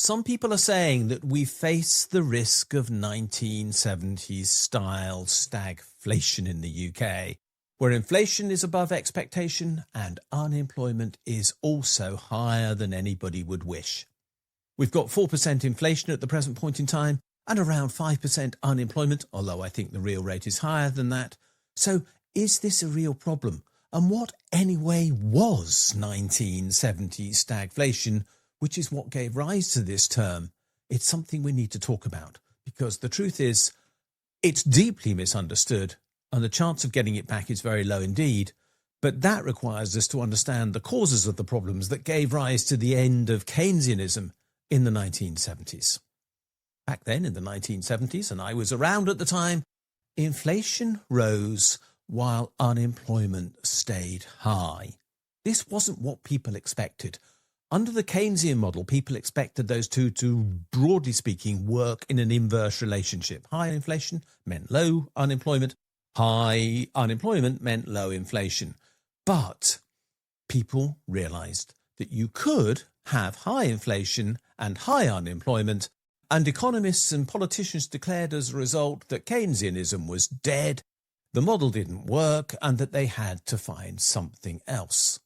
Some people are saying that we face the risk of 1970s style stagflation in the UK, where inflation is above expectation and unemployment is also higher than anybody would wish. We've got 4% inflation at the present point in time and around 5% unemployment, although I think the real rate is higher than that. So is this a real problem? And what anyway was 1970s stagflation, which is what gave rise to this term? It's something we need to talk about, because the truth is it's deeply misunderstood and the chance of getting it back is very low indeed. But that requires us to understand the causes of the problems that gave rise to the end of Keynesianism in the 1970s. Back then in the 1970s, and I was around at the time, inflation rose while unemployment stayed high. This wasn't what people expected. Under the Keynesian model, people expected those two to, broadly speaking, work in an inverse relationship. High inflation meant low unemployment. High unemployment meant low inflation. But people realized that you could have high inflation and high unemployment, and economists and politicians declared as a result that Keynesianism was dead, the model didn't work, and that they had to find something else.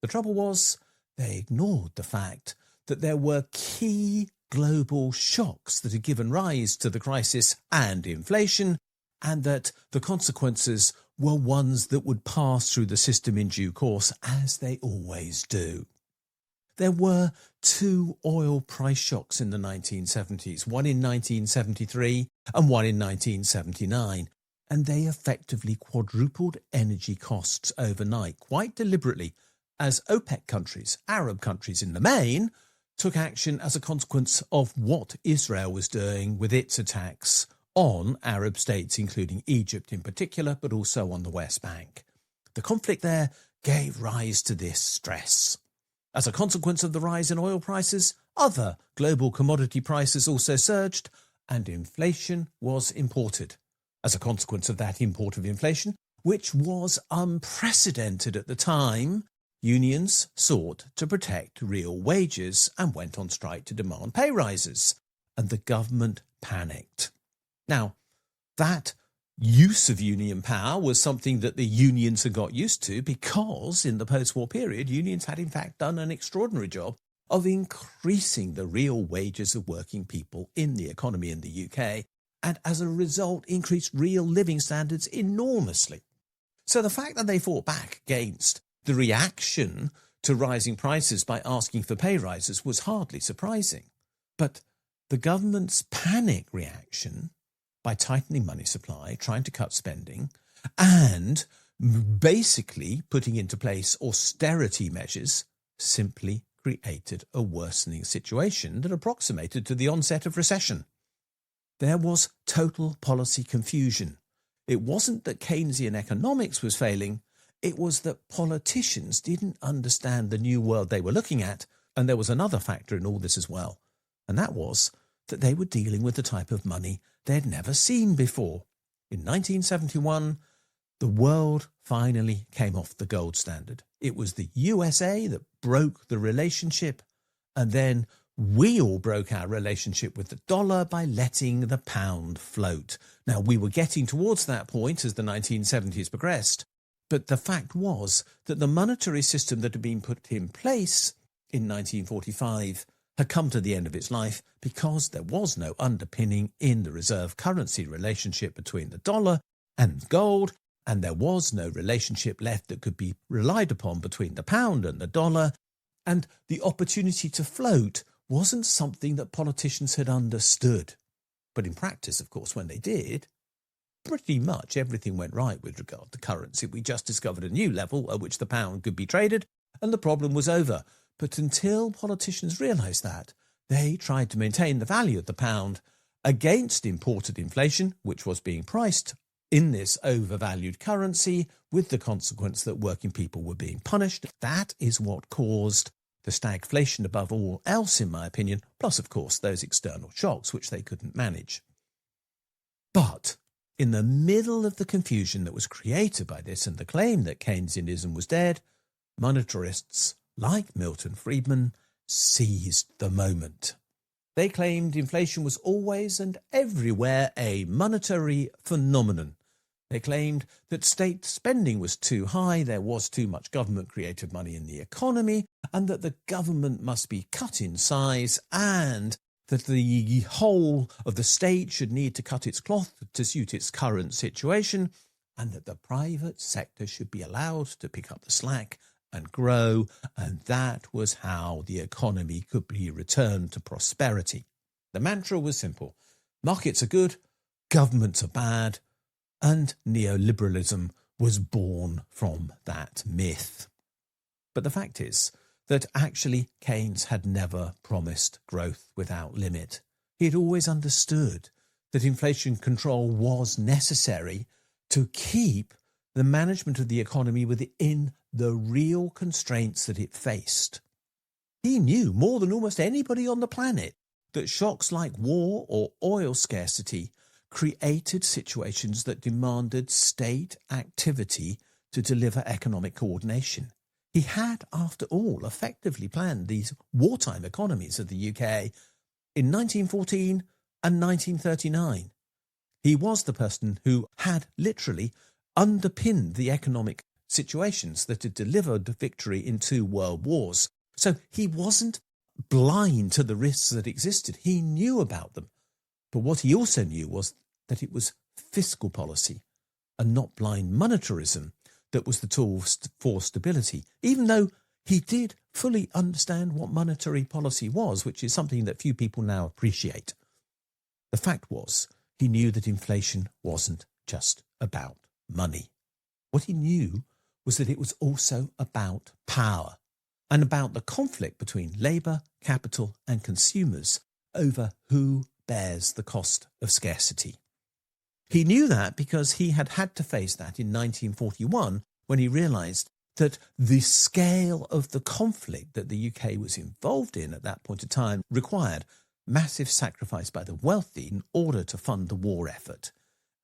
The trouble was, they ignored the fact that there were key global shocks that had given rise to the crisis and inflation, and that the consequences were ones that would pass through the system in due course, as they always do. There were two oil price shocks in the 1970s, one in 1973 and one in 1979, and they effectively quadrupled energy costs overnight, quite deliberately, as OPEC countries, Arab countries in the main, took action as a consequence of what Israel was doing with its attacks on Arab states, including Egypt in particular, but also on the West Bank. The conflict there gave rise to this stress. As a consequence of the rise in oil prices, other global commodity prices also surged, and inflation was imported. As a consequence of that import of inflation, which was unprecedented at the time, unions sought to protect real wages and went on strike to demand pay rises, and the government panicked. Now, that use of union power was something that the unions had got used to, because in the post-war period, unions had in fact done an extraordinary job of increasing the real wages of working people in the economy in the UK, and as a result increased real living standards enormously. So the fact that they fought back against the reaction to rising prices by asking for pay rises was hardly surprising. But the government's panic reaction by tightening money supply, trying to cut spending, and basically putting into place austerity measures simply created a worsening situation that approximated to the onset of recession. There was total policy confusion. It wasn't that Keynesian economics was failing, it was that politicians didn't understand the new world they were looking at, and there was another factor in all this as well, and that was that they were dealing with the type of money they'd never seen before. In 1971, the world finally came off the gold standard. It was the USA that broke the relationship, and then we all broke our relationship with the dollar by letting the pound float. Now, we were getting towards that point as the 1970s progressed, but the fact was that the monetary system that had been put in place in 1945 had come to the end of its life because there was no underpinning in the reserve currency relationship between the dollar and gold, and there was no relationship left that could be relied upon between the pound and the dollar, and the opportunity to float wasn't something that politicians had understood. But in practice, of course, when they did, pretty much everything went right with regard to currency. We just discovered a new level at which the pound could be traded, and the problem was over. But until politicians realised that, they tried to maintain the value of the pound against imported inflation, which was being priced in this overvalued currency, with the consequence that working people were being punished. That is what caused the stagflation above all else, in my opinion, plus, of course, those external shocks which they couldn't manage. But in the middle of the confusion that was created by this and the claim that Keynesianism was dead, monetarists like Milton Friedman seized the moment. They claimed inflation was always and everywhere a monetary phenomenon. They claimed that state spending was too high, there was too much government-created money in the economy, and that the government must be cut in size, and that the whole of the state should need to cut its cloth to suit its current situation, and that the private sector should be allowed to pick up the slack and grow, and that was how the economy could be returned to prosperity. The mantra was simple: markets are good, governments are bad, and neoliberalism was born from that myth. But the fact is that actually Keynes had never promised growth without limit. He had always understood that inflation control was necessary to keep the management of the economy within the real constraints that it faced. He knew more than almost anybody on the planet that shocks like war or oil scarcity created situations that demanded state activity to deliver economic coordination. He had, after all, effectively planned these wartime economies of the UK in 1914 and 1939. He was the person who had literally underpinned the economic situations that had delivered victory in 2 world wars. So he wasn't blind to the risks that existed. He knew about them. But what he also knew was that it was fiscal policy and not blind monetarism that was the tool for stability, even though he did fully understand what monetary policy was, which is something that few people now appreciate. The fact was, he knew that inflation wasn't just about money. What he knew was that it was also about power and about the conflict between labour, capital and consumers over who bears the cost of scarcity. He knew that because he had had to face that in 1941 when he realised that the scale of the conflict that the UK was involved in at that point in time required massive sacrifice by the wealthy in order to fund the war effort.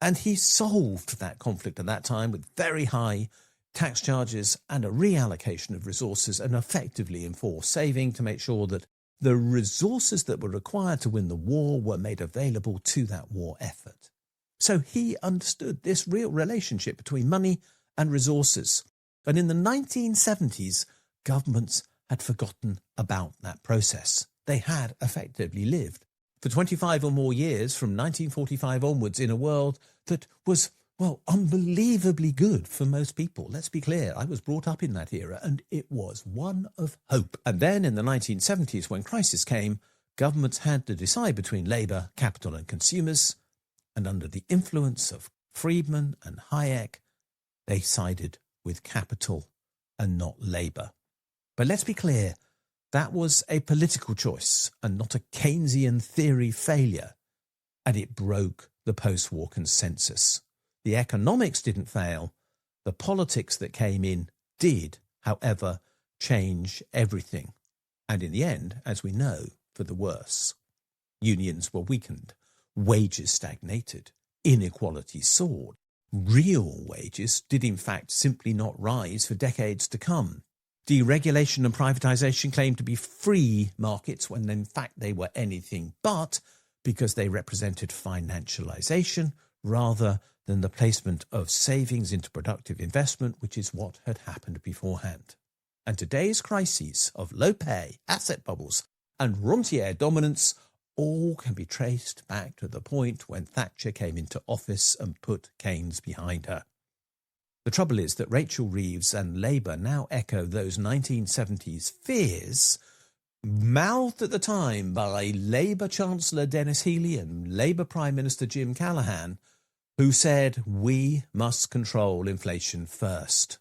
And he solved that conflict at that time with very high tax charges and a reallocation of resources and effectively enforced saving to make sure that the resources that were required to win the war were made available to that war effort. So he understood this real relationship between money and resources. And in the 1970s, governments had forgotten about that process. They had effectively lived for 25 or more years from 1945 onwards in a world that was, well, unbelievably good for most people. Let's be clear, I was brought up in that era and it was one of hope. And then in the 1970s, when crisis came, governments had to decide between labour, capital and consumers. And under the influence of Friedman and Hayek, they sided with capital and not labour. But let's be clear, that was a political choice and not a Keynesian theory failure, and it broke the post-war consensus. The economics didn't fail. The politics that came in did, however, change everything. And in the end, as we know, for the worse. Unions were weakened. Wages stagnated, inequality soared. Real wages did in fact simply not rise for decades to come. Deregulation and privatisation claimed to be free markets when in fact they were anything but, because they represented financialisation rather than the placement of savings into productive investment, which is what had happened beforehand. And today's crises of low pay, asset bubbles and rentier dominance all can be traced back to the point when Thatcher came into office and put Keynes behind her. The trouble is that Rachel Reeves and Labour now echo those 1970s fears mouthed at the time by Labour Chancellor Dennis Healey and Labour Prime Minister Jim Callaghan, who said, we must control inflation first.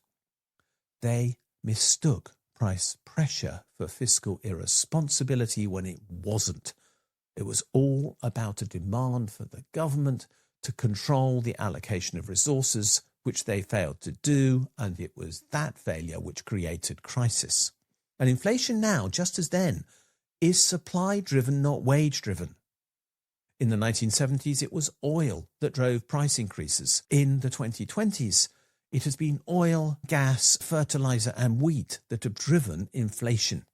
They mistook price pressure for fiscal irresponsibility when it wasn't. It was all about a demand for the government to control the allocation of resources, which they failed to do, and it was that failure which created crisis. And inflation now, just as then, is supply-driven, not wage-driven. In the 1970s, it was oil that drove price increases. In the 2020s, it has been oil, gas, fertiliser and wheat that have driven inflation.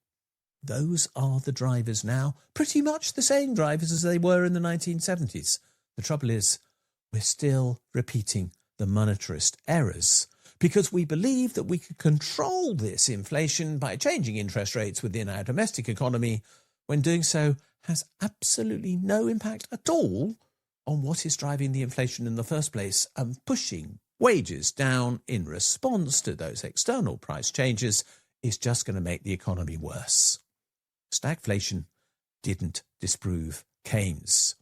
Those are the drivers now, pretty much the same drivers as they were in the 1970s. The trouble is, we're still repeating the monetarist errors because we believe that we could control this inflation by changing interest rates within our domestic economy, when doing so has absolutely no impact at all on what is driving the inflation in the first place and pushing wages down in response to those external price changes is just going to make the economy worse. Stagflation didn't disprove Keynes.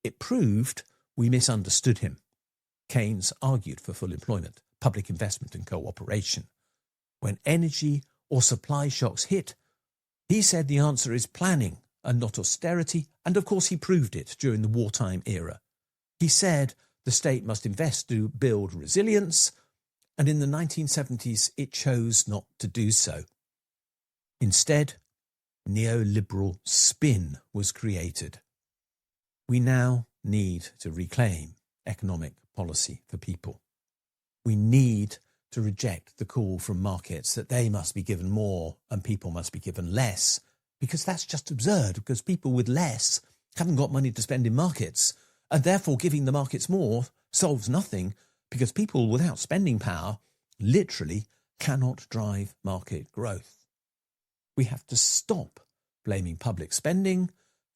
It proved we misunderstood him. Keynes argued for full employment, public investment and cooperation. When energy or supply shocks hit, he said the answer is planning and not austerity, and of course he proved it during the wartime era. He said the state must invest to build resilience, and in the 1970s it chose not to do so. Instead, neoliberal spin was created. We now need to reclaim economic policy for people. We need to reject the call from markets that they must be given more and people must be given less, because that's just absurd, because people with less haven't got money to spend in markets, and therefore giving the markets more solves nothing, because people without spending power literally cannot drive market growth. We have to stop blaming public spending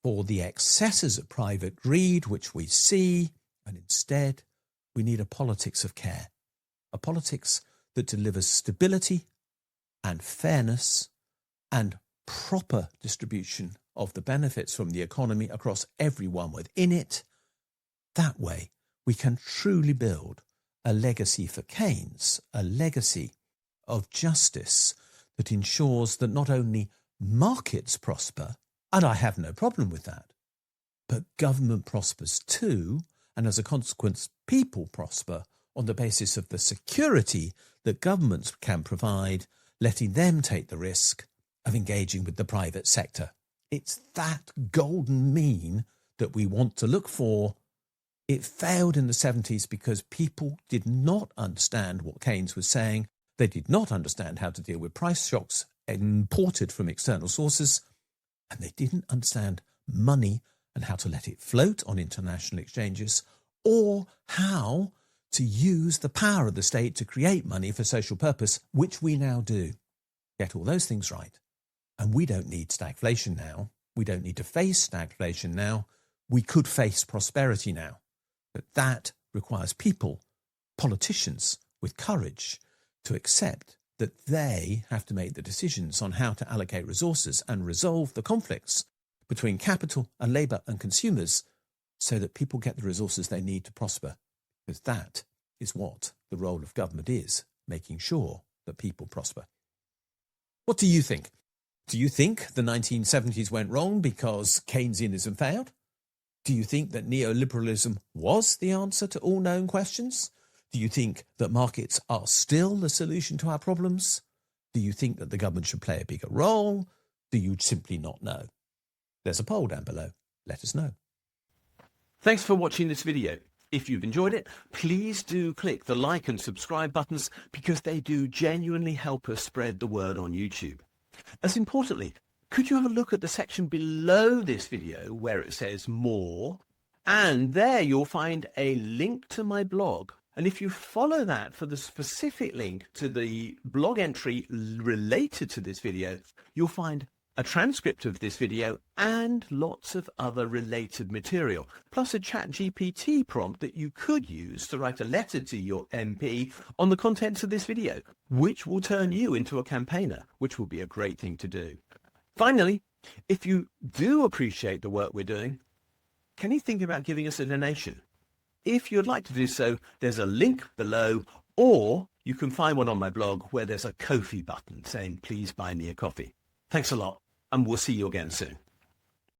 for the excesses of private greed which we see, and instead we need a politics of care, a politics that delivers stability and fairness and proper distribution of the benefits from the economy across everyone within it. That way we can truly build a legacy for Keynes, a legacy of justice that ensures that not only markets prosper, and I have no problem with that, but government prospers too, and as a consequence, people prosper on the basis of the security that governments can provide, letting them take the risk of engaging with the private sector. It's that golden mean that we want to look for. It failed in the 70s because people did not understand what Keynes was saying. They did not understand how to deal with price shocks imported from external sources, and they didn't understand money and how to let it float on international exchanges, or how to use the power of the state to create money for social purpose, which we now do. Get all those things right, and we don't need stagflation now. We don't need to face stagflation now. We could face prosperity now. But that requires people, politicians, with courage to accept that they have to make the decisions on how to allocate resources and resolve the conflicts between capital and labour and consumers so that people get the resources they need to prosper. Because that is what the role of government is, making sure that people prosper. What do you think? Do you think the 1970s went wrong because Keynesianism failed? Do you think that neoliberalism was the answer to all known questions? Do you think that markets are still the solution to our problems? Do you think that the government should play a bigger role? Do you simply not know? There's a poll down below. Let us know. Thanks for watching this video. If you've enjoyed it, please do click the like and subscribe buttons, because they do genuinely help us spread the word on YouTube. As importantly, could you have a look at the section below this video where it says more, and there you'll find a link to my blog. And if you follow that for the specific link to the blog entry related to this video, you'll find a transcript of this video and lots of other related material, plus a ChatGPT prompt that you could use to write a letter to your MP on the contents of this video, which will turn you into a campaigner, which will be a great thing to do. Finally, if you do appreciate the work we're doing, can you think about giving us a donation? If you'd like to do so, there's a link below, or you can find one on my blog where there's a Ko-fi button saying, please buy me a coffee. Thanks a lot, and we'll see you again soon.